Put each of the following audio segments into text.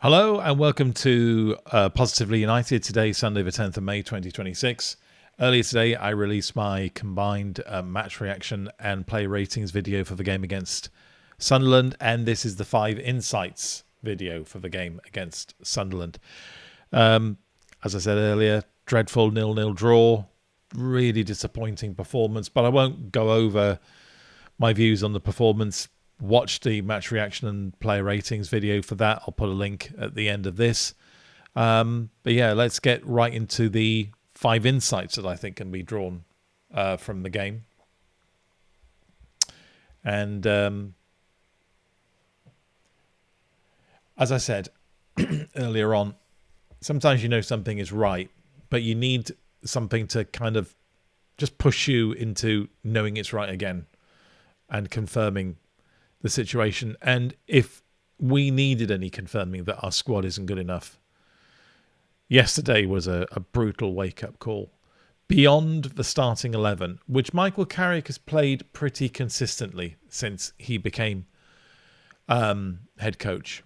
Hello and welcome to Positively United. Today, Sunday the 10th of May 2026. Earlier today, I released my combined match reaction and play ratings video for the game against Sunderland, and this is the 5 insights video for the game against Sunderland. As I said earlier, dreadful 0-0 draw, really disappointing performance, but I won't go over my views on the performance. Watch the match reaction and player ratings video for that. I'll put a link at the end of this. But yeah, let's get right into the 5 insights that I think can be drawn from the game. And as I said earlier on, sometimes you know something is right, but you need something to kind of just push you into knowing it's right again and confirming the situation. And if we needed any confirming that our squad isn't good enough, yesterday was a brutal wake-up call. Beyond the starting 11, which Michael Carrick has played pretty consistently since he became head coach.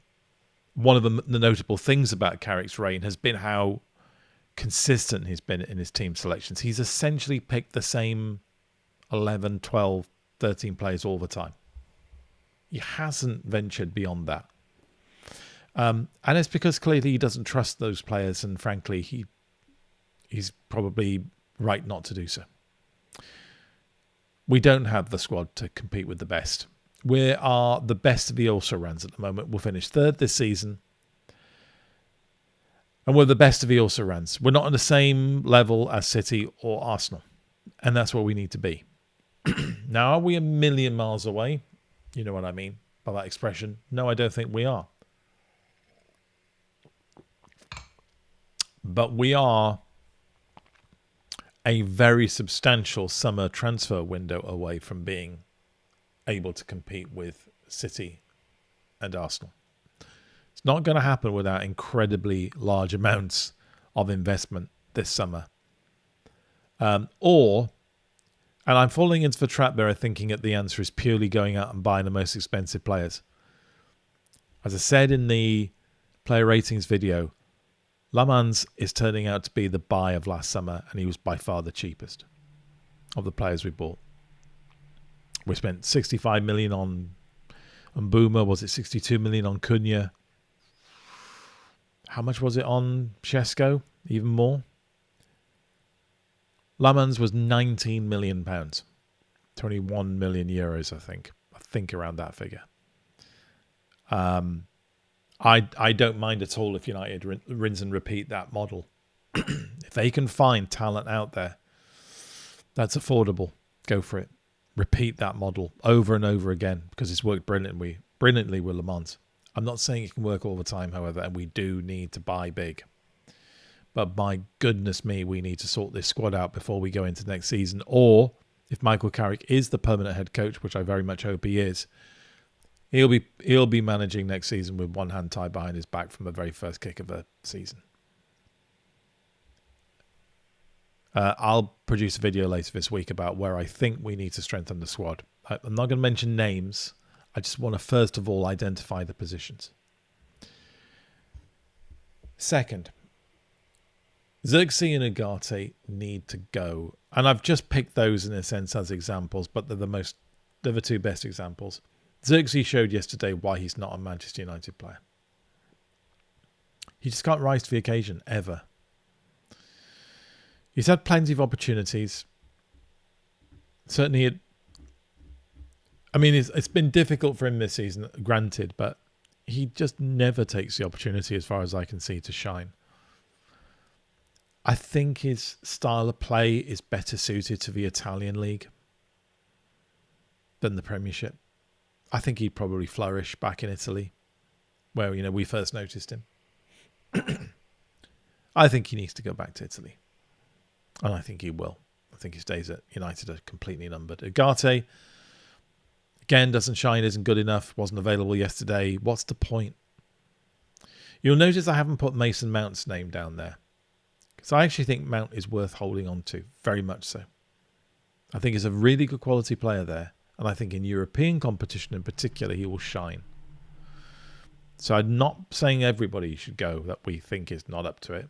One of the notable things about Carrick's reign has been how consistent he's been in his team selections. He's essentially picked the same 11, 12, 13 players all the time. He hasn't ventured beyond that. And it's because clearly he doesn't trust those players, and frankly, he's probably right not to do so. We don't have the squad to compete with the best. We are the best of the also-rans at the moment. We'll finish 3rd this season. And we're the best of the also-rans. We're not on the same level as City or Arsenal. And that's where we need to be. Now, are we a million miles away? You know what I mean by that expression? No, I don't think we are. But we are a very substantial summer transfer window away from being able to compete with City and Arsenal. It's not going to happen without incredibly large amounts of investment this summer. And I'm falling into the trap there of thinking that the answer is purely going out and buying the most expensive players. As I said in the player ratings video, Lamans is turning out to be the buy of last summer, and he was by far the cheapest of the players we bought. We spent 65 million on Boomer. Was it 62 million on Cunha? How much was it on Shesko? Even more? Lamans was £19 million, 21 million euros, I think around that figure. I don't mind at all if United rinse and repeat that model. If they can find talent out there that's affordable, go for it. Repeat that model over and over again, because it's worked brilliantly with Lamans. I'm not saying it can work all the time, however, and we do need to buy big. But my goodness me, we need to sort this squad out before we go into next season. Or if Michael Carrick is the permanent head coach, which I very much hope he is, he'll be managing next season with one hand tied behind his back from the very first kick of the season. I'll produce a video later this week about where I think we need to strengthen the squad. I'm not going to mention names. I just want to first of all identify the positions. Second, Xerxes and Ugarte need to go. And I've just picked those in a sense as examples, but they're the 2 best examples. Xerxes showed yesterday why he's not a Manchester United player. He just can't rise to the occasion, ever. He's had plenty of opportunities. Certainly, it's been difficult for him this season, granted, but he just never takes the opportunity, as far as I can see, to shine. I think his style of play is better suited to the Italian league than the Premiership. I think he'd probably flourish back in Italy, where we first noticed him. I think he needs to go back to Italy, and I think he will. I think his days at United are completely numbered. Ugarte, again, doesn't shine, isn't good enough, wasn't available yesterday. What's the point? You'll notice I haven't put Mason Mount's name down there. So I actually think Mount is worth holding on to, very much so. I think he's a really good quality player there, and I think in European competition in particular he will shine. So I'm not saying everybody should go that we think is not up to it.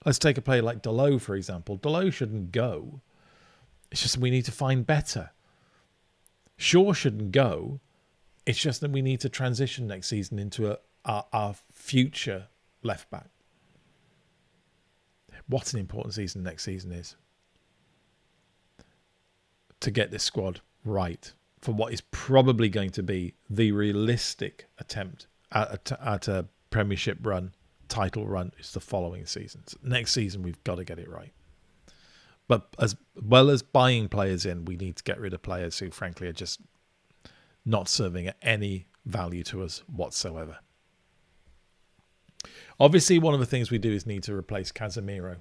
Let's take a player like Delo, for example. Delo shouldn't go. It's just we need to find better. Shaw shouldn't go. It's just that we need to transition next season into our future left back. What an important season next season is. To get this squad right for what is probably going to be the realistic attempt at a Premiership run, title run, is the following season. So next season, we've got to get it right. But as well as buying players in, we need to get rid of players who, frankly, are just not serving any value to us whatsoever. Obviously, one of the things we do is need to replace Casemiro.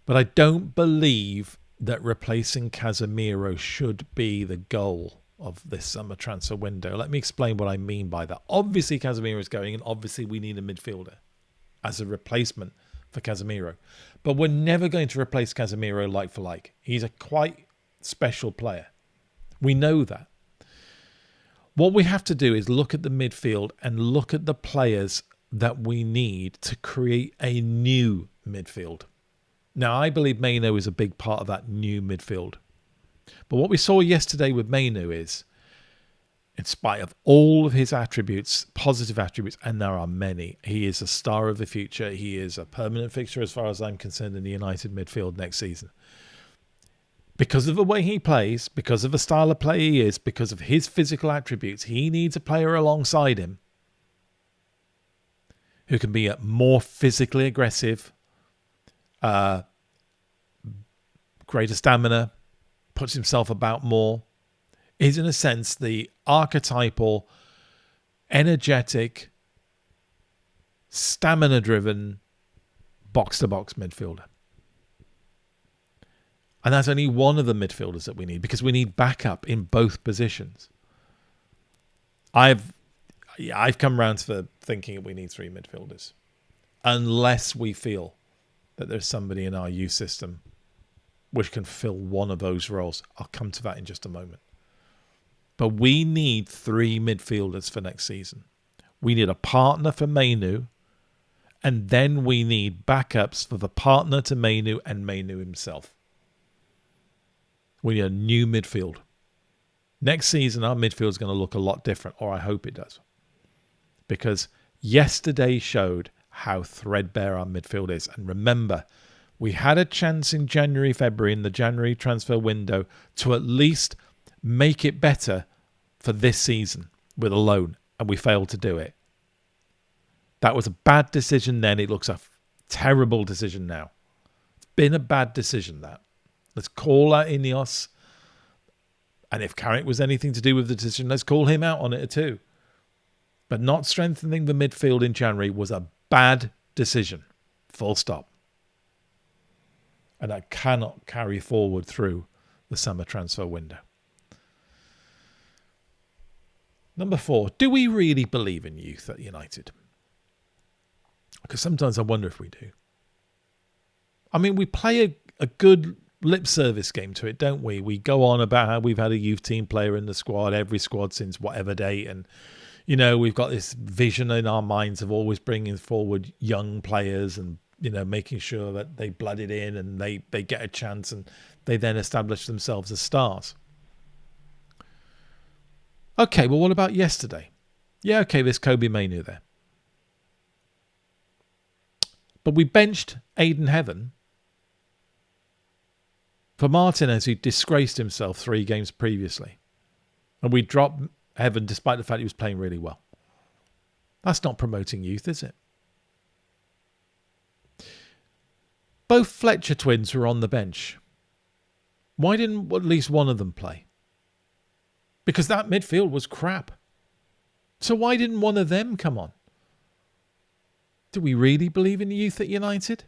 But I don't believe that replacing Casemiro should be the goal of this summer transfer window. Let me explain what I mean by that. Obviously, Casemiro is going, and obviously we need a midfielder as a replacement for Casemiro. But we're never going to replace Casemiro like for like. He's a quite special player. We know that. What we have to do is look at the midfield and look at the players that we need to create a new midfield. Now, I believe Mainu is a big part of that new midfield. But what we saw yesterday with Mainu is, in spite of all of his attributes, positive attributes, and there are many, he is a star of the future. He is a permanent fixture as far as I'm concerned in the United midfield next season. Because of the way he plays, because of the style of play he is, because of his physical attributes, he needs a player alongside him who can be more physically aggressive, greater stamina, puts himself about more, is in a sense the archetypal, energetic, stamina-driven, box-to-box midfielder. And that's only one of the midfielders that we need, because we need backup in both positions. I've come round to thinking we need 3 midfielders, unless we feel that there's somebody in our youth system which can fill one of those roles. I'll come to that in just a moment. But we need 3 midfielders for next season. We need a partner for Mainu, and then we need backups for the partner to Mainu and Mainu himself. We need a new midfield. Next season, our midfield is going to look a lot different, or I hope it does. Because yesterday showed how threadbare our midfield is. And remember, we had a chance in January, February, in the January transfer window to at least make it better for this season with a loan, and we failed to do it. That was a bad decision then. It looks a terrible decision now. It's been a bad decision, that. Let's call out Ineos. And if Carrick was anything to do with the decision, let's call him out on it too. But not strengthening the midfield in January was a bad decision. Full stop. And that cannot carry forward through the summer transfer window. Number 4, do we really believe in youth at United? Because sometimes I wonder if we do. I mean, we play a good lip service game to it, don't we? We go on about how we've had a youth team player in the squad, every squad since whatever date. And, you know, we've got this vision in our minds of always bringing forward young players and, you know, making sure that they blood it in and they get a chance and they then establish themselves as stars. Okay, well, what about yesterday? Yeah, okay, there's Kobe Mainu there. But we benched Aidan Heaven for Martinez, who disgraced himself 3 games previously. And we dropped Heaven despite the fact he was playing really well. That's not promoting youth, is it? Both Fletcher twins were on the bench. Why didn't at least one of them play? Because that midfield was crap. So why didn't one of them come on? Do we really believe in youth at United?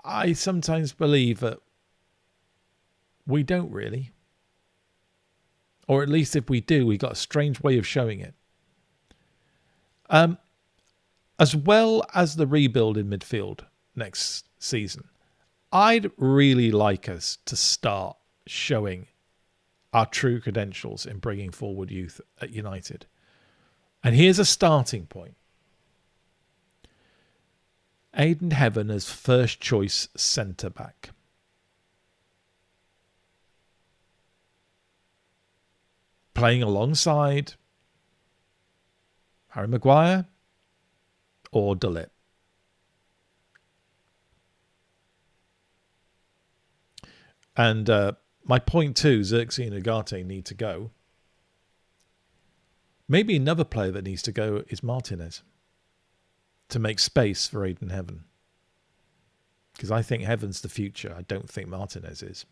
I sometimes believe that we don't really. Or at least if we do, we've got a strange way of showing it. As well as the rebuild in midfield next season, I'd really like us to start showing our true credentials in bringing forward youth at United. And here's a starting point. Aidan Heaven as first choice centre-back. Playing alongside Harry Maguire or De Ligt. And my point too, Xerxes and Ugarte need to go. Maybe another player that needs to go is Martinez to make space for Aidan Heaven. Because I think Heaven's the future. I don't think Martinez is.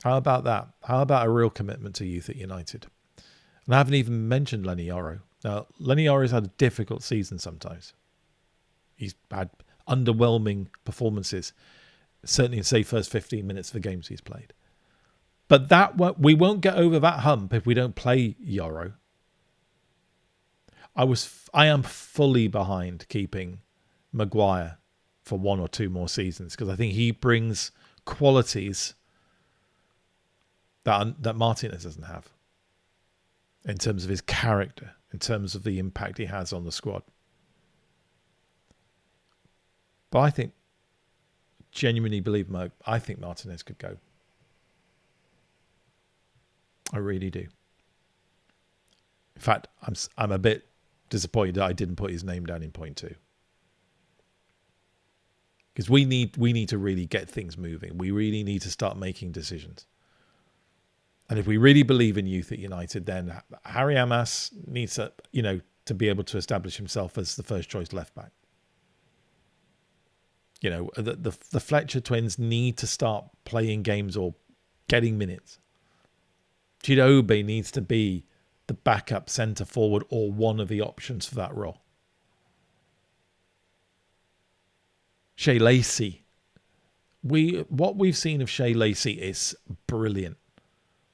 How about that? How about a real commitment to youth at United? And I haven't even mentioned Lenny Yoro. Now, Lenny Yoro's had a difficult season sometimes. He's had underwhelming performances, certainly in, say, first 15 minutes of the games he's played. But we won't get over that hump if we don't play Yoro. I am fully behind keeping Maguire for 1 or 2 more seasons because I think he brings qualities that Martinez doesn't have in terms of his character, in terms of the impact he has on the squad. But I genuinely believe I think Martinez could go. I really do. In fact, I'm a bit disappointed that I didn't put his name down in point 2. Because we need to really get things moving. We really need to start making decisions. And if we really believe in youth at United, then Harry Amas needs to be able to establish himself as the first choice left back. The Fletcher twins need to start playing games or getting minutes. Chidobe needs to be the backup centre forward or one of the options for that role. Shea Lacey. What we've seen of Shea Lacey is brilliant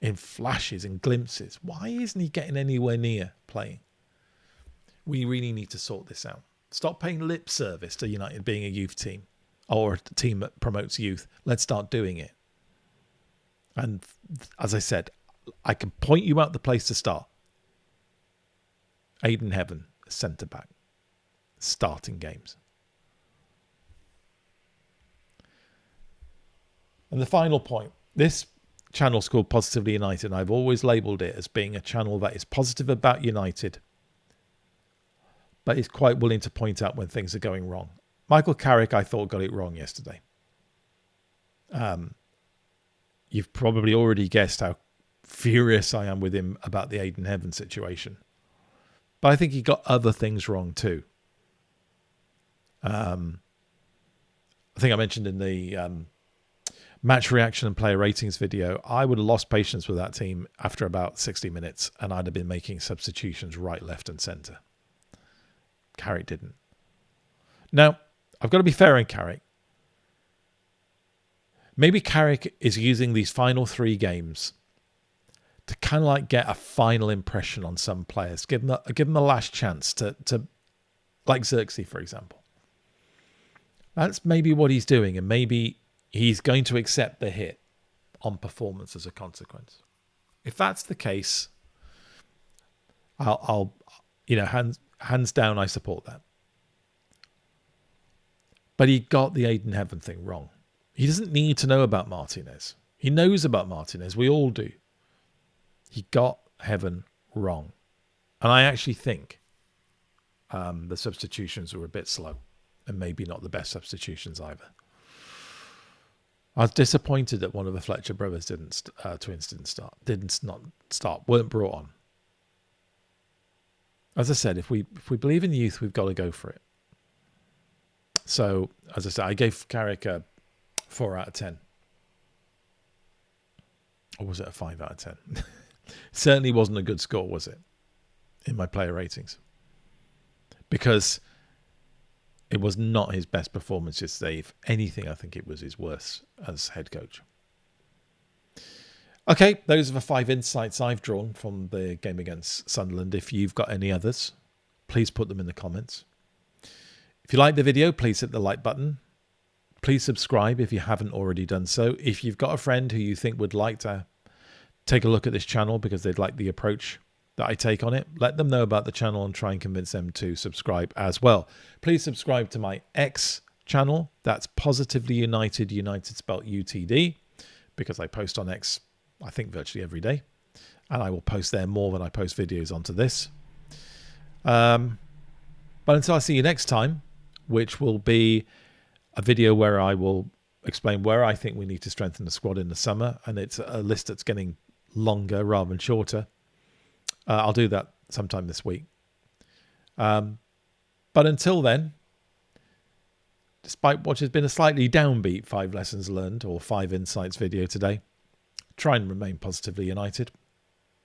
in flashes and glimpses. Why isn't he getting anywhere near playing? We really need to sort this out. Stop paying lip service to United being a youth team or a team that promotes youth. Let's start doing it. And as I said, I can point you out the place to start. Aidan Heaven, centre-back, starting games. And the final point, this channel's called Positively United, and I've always labelled it as being a channel that is positive about United, but is quite willing to point out when things are going wrong. Michael Carrick, I thought, got it wrong yesterday. You've probably already guessed how furious I am with him about the Aidan Heaven situation. But I think he got other things wrong too. I think I mentioned in the match reaction and player ratings video, I would have lost patience with that team after about 60 minutes and I'd have been making substitutions right, left and centre. Carrick didn't. Now, I've got to be fair on Carrick. Maybe Carrick is using these final 3 games to kind of like get a final impression on some players, give them a last chance to like Xerxes, for example. That's maybe what he's doing, and maybe he's going to accept the hit on performance as a consequence. If that's the case, I'll hands down, I support that. But he got the Aidan Heaven thing wrong. He doesn't need to know about Martinez. He knows about Martinez. We all do. He got Heaven wrong. And I actually think the substitutions were a bit slow and maybe not the best substitutions either. I was disappointed that one of the Fletcher brothers twins didn't start, weren't brought on. As I said, if we believe in youth, we've got to go for it. So, as I said, I gave Carrick a 4 out of 10. Or was it a 5 out of 10? Certainly wasn't a good score, was it? In my player ratings. Because it was not his best performance yesterday. If anything, I think it was his worst as head coach. Okay, those are the 5 insights I've drawn from the game against Sunderland. If you've got any others, please put them in the comments. If you like the video, please hit the like button. Please subscribe if you haven't already done so. If you've got a friend who you think would like to take a look at this channel because they'd like the approach that I take on it, let them know about the channel and try and convince them to subscribe as well. Please subscribe to my X channel. That's Positively United, United spelled UTD, because I post on X, I think, virtually every day. And I will post there more than I post videos onto this. But until I see you next time, which will be a video where I will explain where I think we need to strengthen the squad in the summer, and it's a list that's getting longer rather than shorter. I'll do that sometime this week. But until then, despite what has been a slightly downbeat 5 lessons learned or 5 insights video today, try and remain positively united.